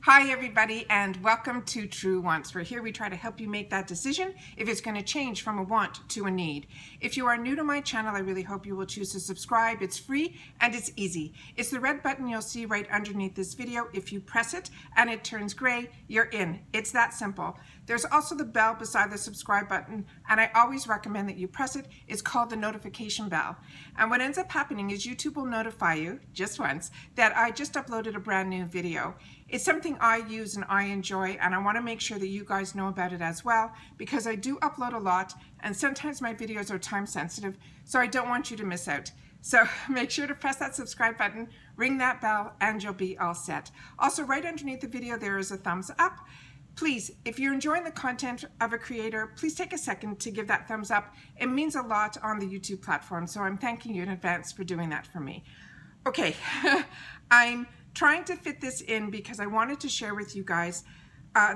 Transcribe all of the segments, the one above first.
Hi everybody, and welcome to True Wants. We're here, we try to help you make that decision if it's going to change from a want to a need. If you are new to my channel, I really hope you will choose to subscribe. It's free and it's easy. It's the red button you'll see right underneath this video. If you press it and it turns gray, you're in. It's that simple. There's also the bell beside the subscribe button, and I always recommend that you press it. It's called the notification bell. And what ends up happening is YouTube will notify you, just once, that I just uploaded a brand new video. It's something I use and I enjoy, and I want to make sure that you guys know about it as well, because I do upload a lot and sometimes my videos are time sensitive, so I don't want you to miss out. So make sure to press that subscribe button, ring that bell, and you'll be all set. Also, right underneath the video there is a thumbs up. Please, if you're enjoying the content of a creator, please take a second to give that thumbs up. It means a lot on the YouTube platform, so I'm thanking you in advance for doing that for me. Okay, I'm trying to fit this in because I wanted to share with you guys,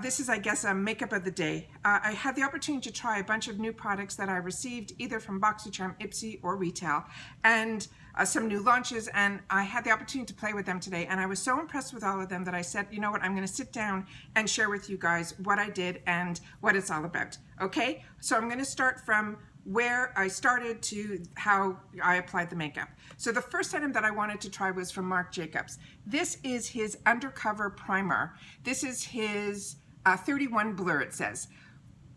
this is, I guess, a makeup of the day. I had the opportunity to try a bunch of new products that I received either from Boxycharm IPSY or retail, and some new launches, and I had the opportunity to play with them today, and I was so impressed with all of them that I said, you know what, I'm going to sit down and share with you guys what I did and what it's all about. Okay, so I'm going to start from where I started to how I applied the makeup. So the first item that I wanted to try was from Marc Jacobs. This is his UnderCover primer. This is his 31 blur, it says.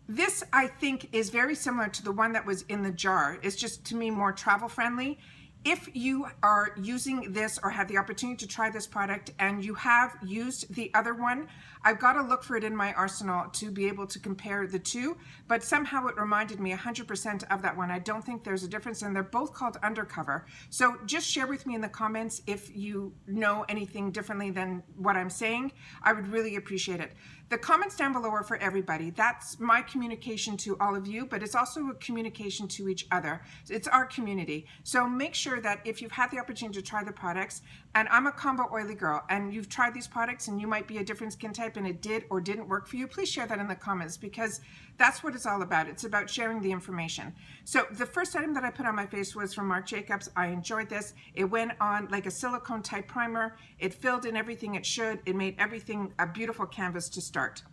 This, I think, is very similar to the one that was in the jar. It's just, to me, more travel friendly. If you are using this or have the opportunity to try this product and you have used the other one, I've got to look for it in my arsenal to be able to compare the two, but somehow it reminded me 100% of that one. I don't think there's a difference, and they're both called UnderCover. So just share with me in the comments if you know anything differently than what I'm saying. I would really appreciate it. The comments down below are for everybody. That's my communication to all of you, but it's also a communication to each other. It's our community. So make sure that if you've had the opportunity to try the products, and I'm a combo oily girl, and you've tried these products and you might be a different skin type and it did or didn't work for you, please share that in the comments, because that's what it's all about. It's about sharing the information. So the first item that I put on my face was from Marc Jacobs. I enjoyed this. It went on like a silicone type primer. It filled in everything it should. It made everything a beautiful canvas to start.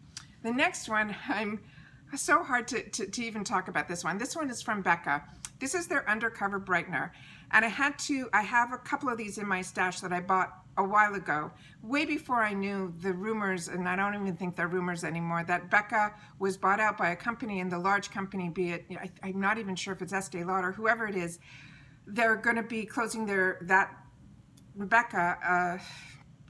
The next one, I'm so hard to even talk about this one. This one is from Becca. This is their UnderCover Brighener. And I have a couple of these in my stash that I bought a while ago, way before I knew the rumors, and I don't even think they're rumors anymore, that Becca was bought out by a company, and the large company, be it, I'm not even sure if it's Estee Lauder or whoever it is, they're going to be closing that Becca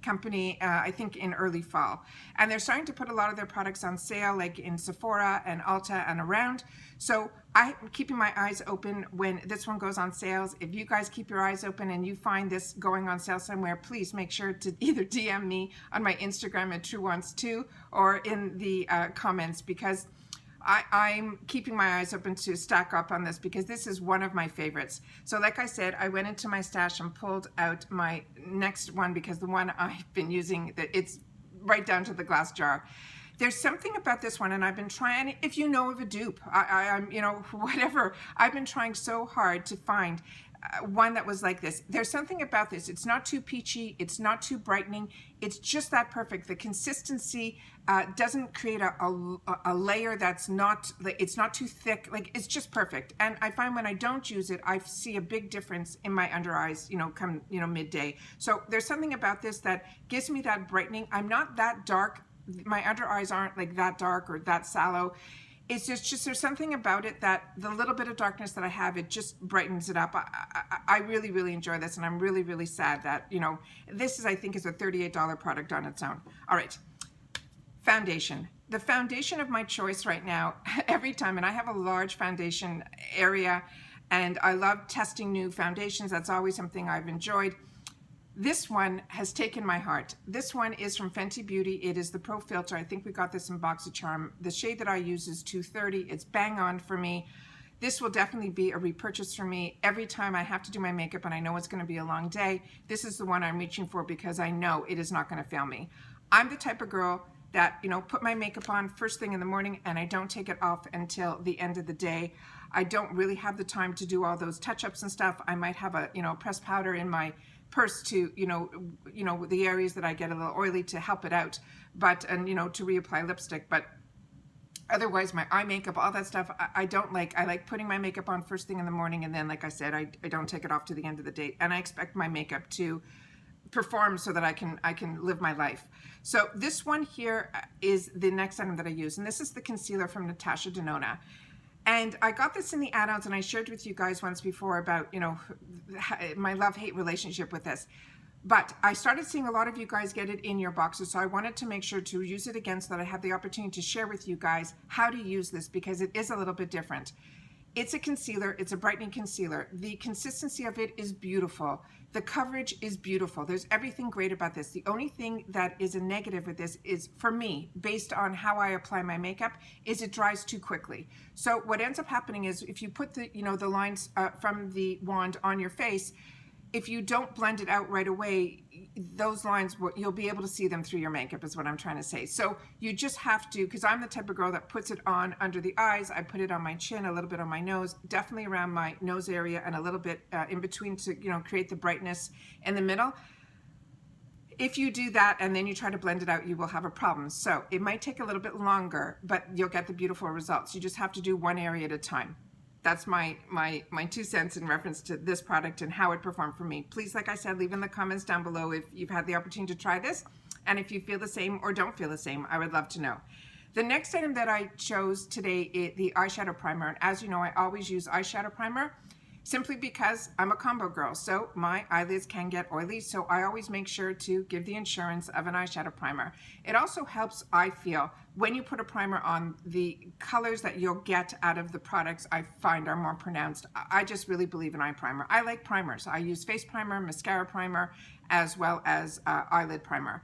company, I think in early fall. And they're starting to put a lot of their products on sale, like in Sephora and ULTA and around. So I'm keeping my eyes open when this one goes on sales. If you guys keep your eyes open and you find this going on sale somewhere, please make sure to either DM me on my Instagram at TrueWants2 or in the comments, because I'm keeping my eyes open to stack up on this, because this is one of my favorites. So like I said, I went into my stash and pulled out my next one, because the one I've been using, it's right down to the glass jar. There's something about this one, and I've been trying, if you know of a dupe, I'm, you know, whatever, I've been trying so hard to find one that was like this. There's something about this. It's not too peachy. It's not too brightening. It's just that perfect. The consistency doesn't create a layer that's not, it's not too thick. Like, it's just perfect. And I find when I don't use it, I see a big difference in my under eyes, you know, come, you know, midday. So there's something about this that gives me that brightening. I'm not that dark. My under eyes aren't like that dark or that sallow. It's just there's something about it that the little bit of darkness that I have, it just brightens it up. I really, really enjoy this, and I'm really, really sad that, you know, this is, I think, is a $38 product on its own. All right, foundation. The foundation of my choice right now, every time, and I have a large foundation area, and I love testing new foundations. That's always something I've enjoyed. This one has taken my heart. This one is from Fenty Beauty. It is the Pro Filter. I think we got this in Boxycharm. The shade that I use is 230. It's bang on for me. This will definitely be a repurchase for me. Every time I have to do my makeup and I know it's going to be a long day, this is the one I'm reaching for, because I know it is not going to fail me. I'm the type of girl that, you know, put my makeup on first thing in the morning and I don't take it off until the end of the day. I don't really have the time to do all those touch-ups and stuff. I might have a, you know, pressed powder in my purse to, the areas that I get a little oily to help it out, but, and, to reapply lipstick. But otherwise, my eye makeup, all that stuff, I don't like. I like putting my makeup on first thing in the morning, and then, like I said, I don't take it off to the end of the day. And I expect my makeup to perform so that I can live my life. So this one here is the next item that I use, and this is the concealer from Natasha Denona. And I got this in the add-ons, and I shared with you guys once before about, my love-hate relationship with this. But I started seeing a lot of you guys get it in your boxes, so I wanted to make sure to use it again so that I have the opportunity to share with you guys how to use this, because it is a little bit different. It's a concealer, it's a brightening concealer. The consistency of it is beautiful. The coverage is beautiful. There's everything great about this. The only thing that is a negative with this is, for me, based on how I apply my makeup, is it dries too quickly. So what ends up happening is if you put the, the lines from the wand on your face, if you don't blend it out right away, those lines, you'll be able to see them through your makeup, is what I'm trying to say. So you just have to, because I'm the type of girl that puts it on under the eyes. I put it on my chin, a little bit on my nose, definitely around my nose area, and a little bit in between to, create the brightness in the middle. If you do that and then you try to blend it out, you will have a problem. So it might take a little bit longer, but you'll get the beautiful results. You just have to do one area at a time. That's my 2 cents in reference to this product and how it performed for me. Please, like I said, leave in the comments down below if you've had the opportunity to try this, and if you feel the same or don't feel the same. I would love to know. The next item that I chose today is the eyeshadow primer. And as you know, I always use eyeshadow primer simply because I'm a combo girl. So my eyelids can get oily. So I always make sure to give the insurance of an eyeshadow primer. It also helps, I feel, when you put a primer on, the colors that you'll get out of the products I find are more pronounced. I just really believe in eye primer. I like primers. I use face primer, mascara primer, as well as eyelid primer.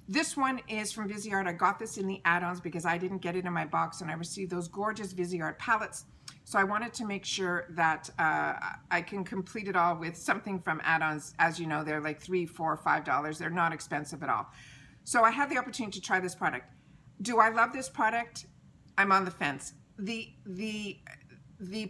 This one is from Viseart. I got this in the add-ons because I didn't get it in my box, and I received those gorgeous Viseart palettes. So I wanted to make sure that I can complete it all with something from add-ons. As you know, they're like $3, $4, $5. They're not expensive at all. So I had the opportunity to try this product. Do I love this product? I'm on the fence. The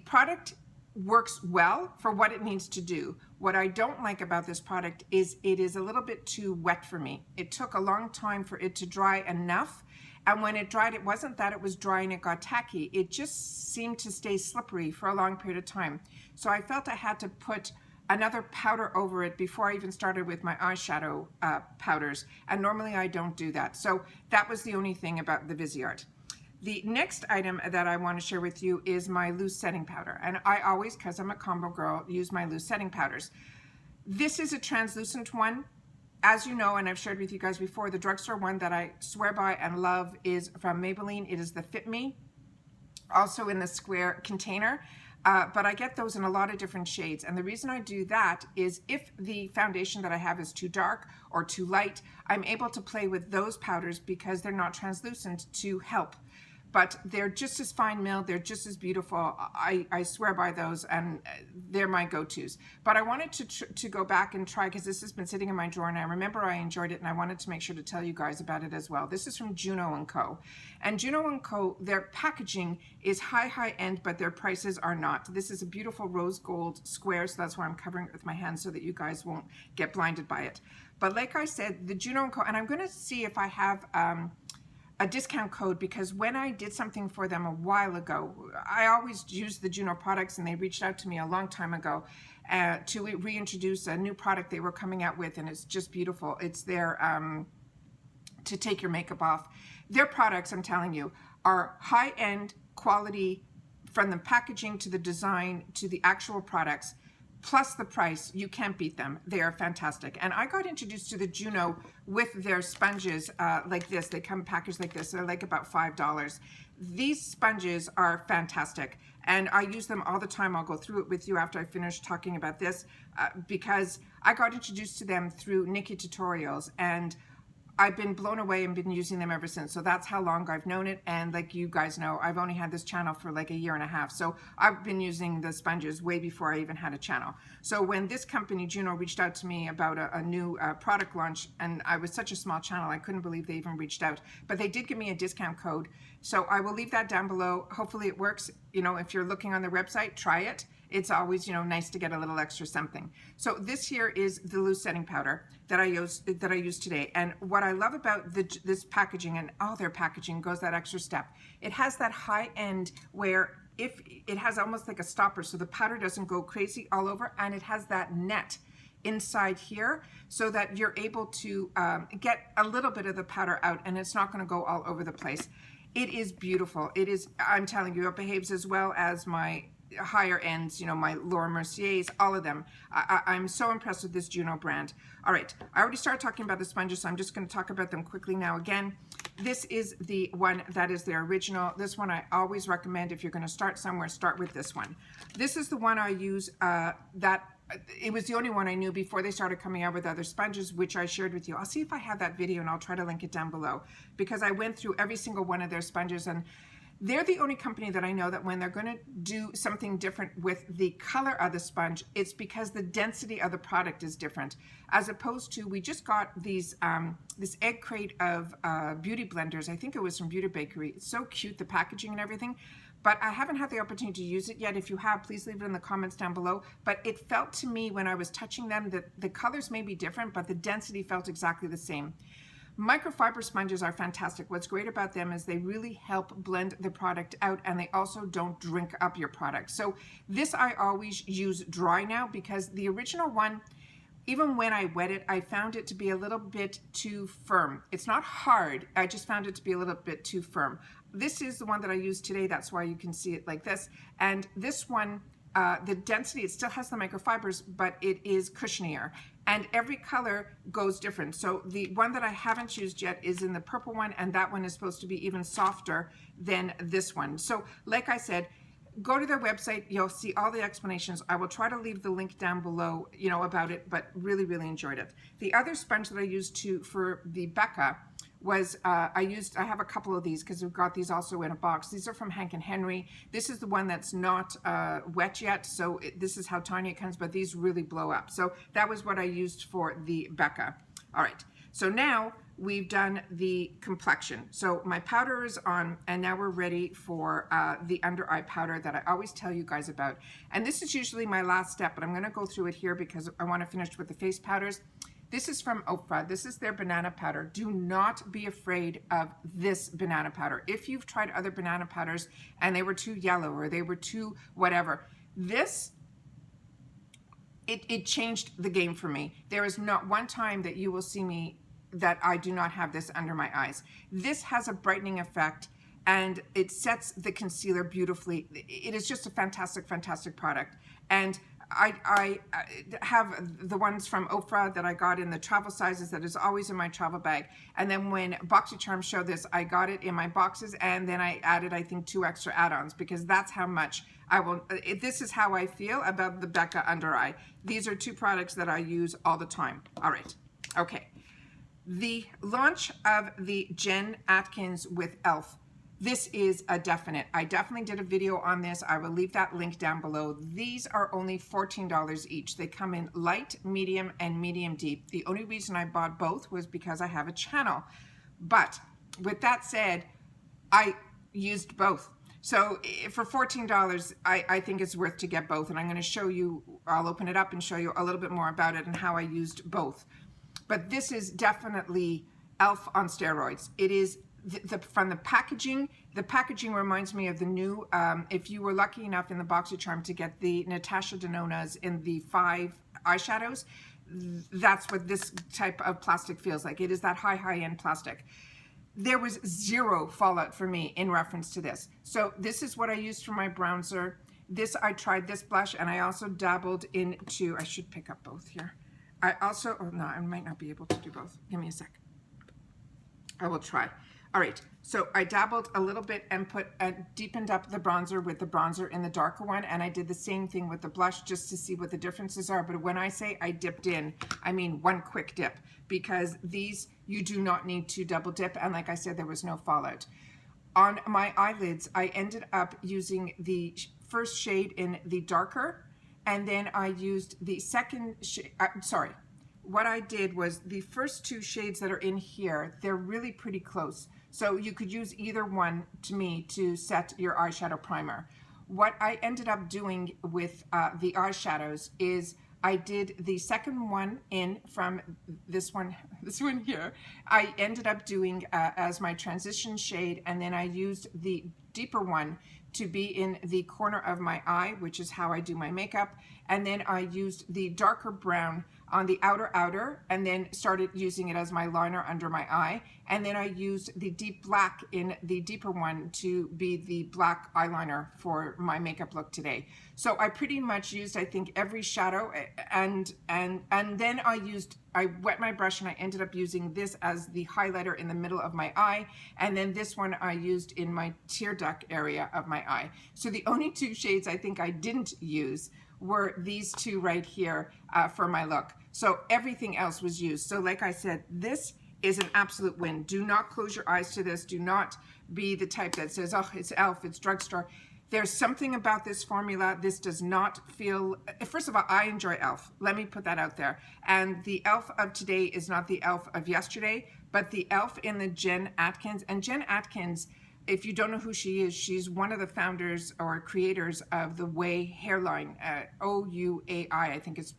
product works well for what it needs to do. What I don't like about this product is it is a little bit too wet for me. It took a long time for it to dry enough. And when it dried, it wasn't that it was dry and it got tacky. It just seemed to stay slippery for a long period of time. So I felt I had to put another powder over it before I even started with my eyeshadow powders. And normally I don't do that. So that was the only thing about the Viseart. The next item that I want to share with you is my loose setting powder. And I always, because I'm a combo girl, use my loose setting powders. This is a translucent one. As you know, and I've shared with you guys before, the drugstore one that I swear by and love is from Maybelline. It is the Fit Me, also in the square container. But I get those in a lot of different shades. And the reason I do that is if the foundation that I have is too dark or too light, I'm able to play with those powders because they're not translucent to help. But they're just as fine milled, they're just as beautiful. I swear by those, and they're my go-tos. But I wanted to go back and try, because this has been sitting in my drawer, and I remember I enjoyed it, and I wanted to make sure to tell you guys about it as well. This is from Juno & Co. And Juno & Co., their packaging is high end, but their prices are not. This is a beautiful rose gold square, so that's why I'm covering it with my hands so that you guys won't get blinded by it. But like I said, the Juno & Co., and I'm going to see if I have a discount code, because when I did something for them a while ago, I always use the Juno products, and they reached out to me a long time ago to reintroduce a new product they were coming out with, and it's just beautiful. It's their to take your makeup off. Their products, I'm telling you, are high-end quality, from the packaging to the design to the actual products. Plus the price, you can't beat them. They are fantastic. And I got introduced to the Juno with their sponges like this. They come packaged like this. They're like about $5. These sponges are fantastic. And I use them all the time. I'll go through it with you after I finish talking about this because I got introduced to them through Nikki tutorials, and I've been blown away and been using them ever since. So that's how long I've known it. And like you guys know, I've only had this channel for like a year and a half. So I've been using the sponges way before I even had a channel. So when this company, Juno, reached out to me about a new product launch, and I was such a small channel, I couldn't believe they even reached out. But they did give me a discount code. So I will leave that down below. Hopefully it works. You know, if you're looking on their website, try it. It's always, you know, nice to get a little extra something. So this here is the loose setting powder that I use today. And what I love about this packaging, and all their packaging goes that extra step. It has that high end where if it has almost like a stopper so the powder doesn't go crazy all over, and it has that net inside here so that you're able to get a little bit of the powder out and it's not going to go all over the place. It is beautiful. It is, I'm telling you, it behaves as well as my higher ends, you know, my Laura Mercier's, all of them. I'm so impressed with this Juno brand. All right, I already started talking about the sponges, so I'm just going to talk about them quickly now again. This is the one that is their original. This one I always recommend if you're going to start somewhere, start with this one. This is the one I use it was the only one I knew before they started coming out with other sponges, which I shared with you. I'll see if I have that video and I'll try to link it down below, because I went through every single one of their sponges, and they're the only company that I know that when they're going to do something different with the color of the sponge, it's because the density of the product is different. As opposed to, we just got these this egg crate of beauty blenders. I think it was from Beauty Bakery. It's so cute, the packaging and everything. But I haven't had the opportunity to use it yet. If you have, please leave it in the comments down below. But it felt to me when I was touching them that the colors may be different, but the density felt exactly the same. Microfiber sponges are fantastic. What's great about them is they really help blend the product out, and they also don't drink up your product. So this I always use dry now, because the original one, even when I wet it, I found it to be a little bit too firm. It's not hard, I just found it to be a little bit too firm. This is the one that I used today, that's why you can see it like this. And this one, the density, it still has the microfibers, but it is cushionier. And every color goes different. So the one that I haven't used yet is in the purple one, and that one is supposed to be even softer than this one. So like I said, go to their website, you'll see all the explanations. I will try to leave the link down below, you know, about it, but really, really enjoyed it. The other sponge that I used for the Becca was, I have a couple of these because we've got these also in a box. These are from Hank and Henry. This is the one that's not wet yet, so this is how tiny it comes, but these really blow up. So that was what I used for the Becca. All right, so now we've done the complexion. So my powder is on, and now we're ready for the under eye powder that I always tell you guys about. And this is usually my last step, but I'm gonna go through it here because I wanna finish with the face powders. This is from Ofra. This is their banana powder. Do not be afraid of this banana powder. If you've tried other banana powders and they were too yellow or they were too whatever, this, it changed the game for me. There is not one time that you will see me that I do not have this under my eyes. This has a brightening effect and it sets the concealer beautifully. It is just a fantastic, fantastic product. And I have the ones from Ofra that I got in the travel sizes that is always in my travel bag. And then when Boxycharm showed this, I got it in my boxes, and then I added, I think, 2 extra add-ons, because that's how much I will, this is how I feel about the Becca Under Eye. These are 2 products that I use all the time. All right, okay. The launch of the Jen Atkins with e.l.f. This is a definite. I definitely did a video on this. I will leave that link down below. These are only $14 each. They come in light, medium, and medium deep. The only reason I bought both was because I have a channel. But with that said, I used both. So for $14, I think it's worth to get both. And I'm going to show you, I'll open it up and show you a little bit more about it and how I used both. But this is definitely e.l.f. on steroids. It is from the packaging reminds me of the new, if you were lucky enough in the Boxycharm to get the Natasha Denonas in the 5 eyeshadows, that's what this type of plastic feels like. It is that high-end plastic. There was 0 fallout for me in reference to this. So this is what I used for my bronzer. This, I tried this blush, and I also dabbled into, I should pick up both here. I also, oh no, I might not be able to do both. Give me a sec. I will try. All right, so I dabbled a little bit and deepened up the bronzer with the bronzer in the darker one, and I did the same thing with the blush just to see what the differences are. But when I say I dipped in, I mean one quick dip, because these you do not need to double dip, and like I said, there was no fallout. On my eyelids, I ended up using the first shade in the darker, and then I used the second shade, what I did was the first 2 shades that are in here, they're really pretty close. So you could use either one, to me, to set your eyeshadow primer. what I ended up doing with the eyeshadows is I did the second one in from this one here. I ended up doing as my transition shade, and then I used the deeper one to be in the corner of my eye, which is how I do my makeup. And then I used the darker brown on the outer, and then started using it as my liner under my eye. And then I used the deep black in the deeper one to be the black eyeliner for my makeup look today. So I pretty much used, I think, every shadow, and then I wet my brush and I ended up using this as the highlighter in the middle of my eye. And then this one I used in my tear duct area of my eye. So the only two shades I think I didn't use were these two right here for my look. So everything else was used. So like I said, this is an absolute win. Do not close your eyes to this. Do not be the type that says, oh, it's e.l.f., it's drugstore. There's something about this formula. This does not feel, first of all, I enjoy e.l.f. Let me put that out there. And the e.l.f. of today is not the e.l.f. of yesterday, but the e.l.f. in the Jen Atkins. And Jen Atkins, if you don't know who she is, she's one of the founders or creators of the Way hairline, OUAI, I think it's,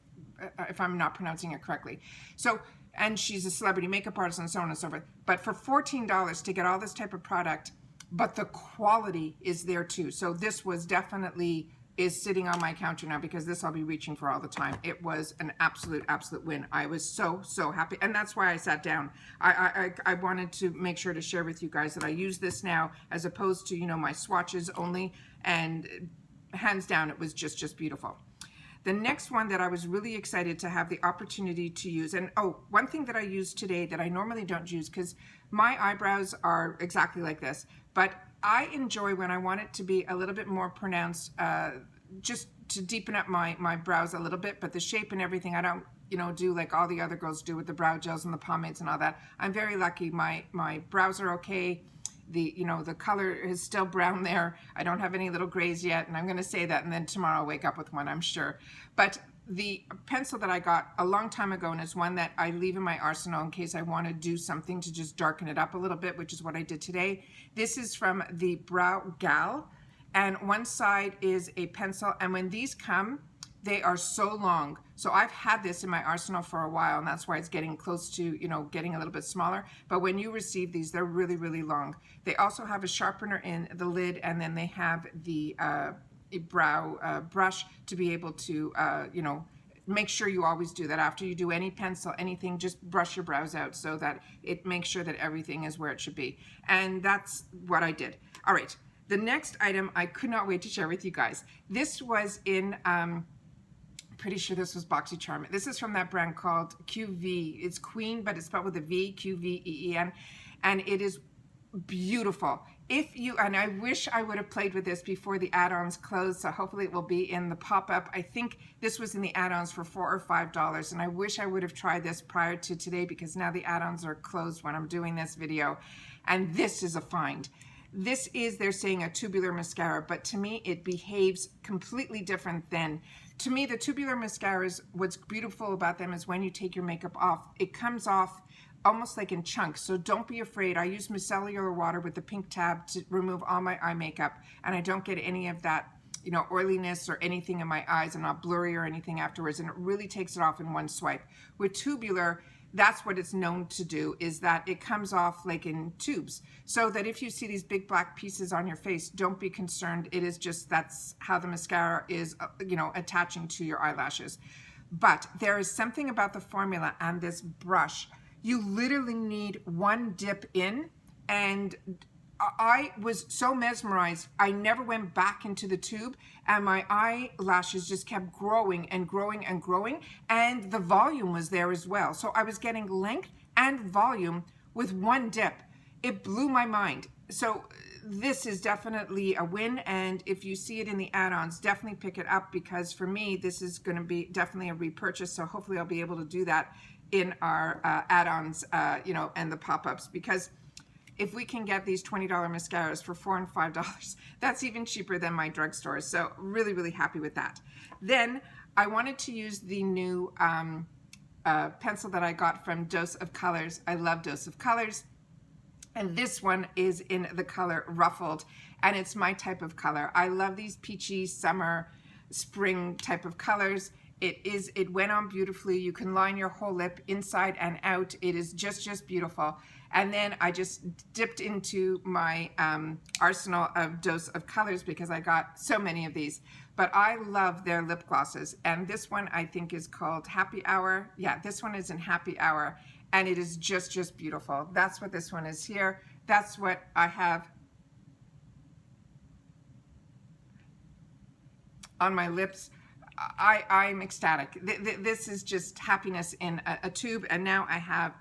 if I'm not pronouncing it correctly. So, and she's a celebrity makeup artist and so on and so forth. But for $14 to get all this type of product, but the quality is there too. So this was definitely is sitting on my counter now, because this I'll be reaching for all the time. It was an absolute win. I was so happy, and that's why I sat down. I wanted to make sure to share with you guys that I use this now as opposed to, you know, my swatches only, and hands down it was just beautiful. The next one that I was really excited to have the opportunity to use, and oh, one thing that I used today that I normally don't use, because my eyebrows are exactly like this, but I enjoy when I want it to be a little bit more pronounced, just to deepen up my brows a little bit, but the shape and everything, I don't, you know, do like all the other girls do with the brow gels and the pomades and all that. I'm very lucky. My brows are okay. The, you know, the color is still brown there. I don't have any little grays yet, and I'm going to say that, and then tomorrow I'll wake up with one, I'm sure. But the pencil that I got a long time ago, and is one that I leave in my arsenal in case I want to do something to just darken it up a little bit, which is what I did today. This is from the Brow Gal, and one side is a pencil, and when these come, they are so long. So I've had this in my arsenal for a while, and that's why it's getting close to, you know, getting a little bit smaller. But when you receive these, they're really long. They also have a sharpener in the lid, and then they have the brow brush to be able to, you know, make sure you always do that. After you do any pencil, anything, just brush your brows out so that it makes sure that everything is where it should be. And that's what I did. All right, the next item I could not wait to share with you guys. This was in, pretty sure this was Boxycharm. This is from that brand called QV. It's Qveen, but it's spelled with a V, Qveen, and it is beautiful. If you, and I wish I would have played with this before the add-ons closed, so hopefully it will be in the pop-up. I think this was in the add-ons for $4 or $5, and I wish I would have tried this prior to today, because now the add-ons are closed when I'm doing this video, and this is a find. This is, they're saying, a tubular mascara, but to me it behaves completely different than, to me the tubular mascaras, what's beautiful about them is when you take your makeup off, it comes off almost like in chunks. So don't be afraid. I use micellar water with the pink tab to remove all my eye makeup, and I don't get any of that, you know, oiliness or anything in my eyes. I'm not blurry or anything afterwards, and it really takes it off in one swipe. With tubular, that's what it's known to do, is that it comes off like in tubes. So that if you see these big black pieces on your face, don't be concerned. It is just, that's how the mascara is, you know, attaching to your eyelashes. But there is something about the formula and this brush. You literally need one dip in, and I was so mesmerized, I never went back into the tube, and my eyelashes just kept growing and growing and growing, and the volume was there as well. So I was getting length and volume with one dip. It blew my mind. So this is definitely a win, and if you see it in the add-ons, definitely pick it up, because for me, this is going to be definitely a repurchase, so hopefully I'll be able to do that in our add-ons, you know, and the pop-ups, because if we can get these $20 mascaras for $4 and $5, that's even cheaper than my drugstore. So really happy with that. Then I wanted to use the new pencil that I got from Dose of Colors. I love Dose of Colors. And this one is in the color Ruffled, and it's my type of color. I love these peachy summer, spring type of colors. It went on beautifully. You can line your whole lip inside and out. It is just beautiful. And then I just dipped into my arsenal of dose of colors because I got so many of these. But I love their lip glosses. And this one I think is called Happy Hour. Yeah, this one is in Happy Hour. And it is just beautiful. That's what this one is here. That's what I have on my lips. I'm ecstatic. This is just happiness in a tube, and now I have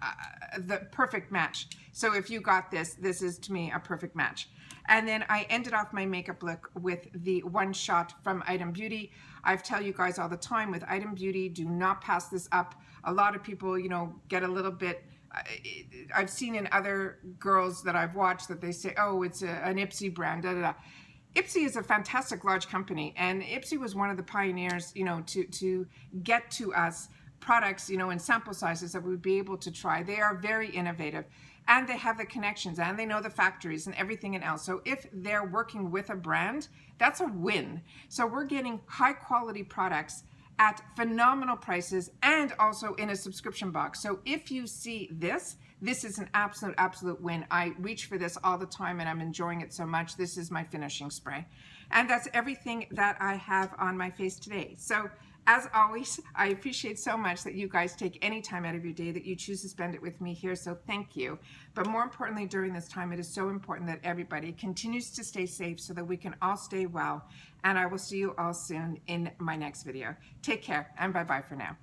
the perfect match. So if you got this, this is to me a perfect match. And then I ended off my makeup look with the One Shot from Item Beauty. I tell you guys all the time with Item Beauty, do not pass this up. A lot of people, you know, get a little bit, I've seen in other girls that I've watched that they say, oh, it's an IPSY brand, da da da. IPSY is a fantastic large company, and IPSY was one of the pioneers, you know, to get to us products, you know, in sample sizes that we'd be able to try. They are very innovative, and they have the connections, and they know the factories and everything else. So if they're working with a brand, that's a win. So we're getting high quality products at phenomenal prices and also in a subscription box. So if you see this, this is an absolute win. I reach for this all the time and I'm enjoying it so much. This is my finishing spray. And that's everything that I have on my face today. So as always, I appreciate so much that you guys take any time out of your day, that you choose to spend it with me here. So thank you. But more importantly, during this time, it is so important that everybody continues to stay safe so that we can all stay well. And I will see you all soon in my next video. Take care and bye-bye for now.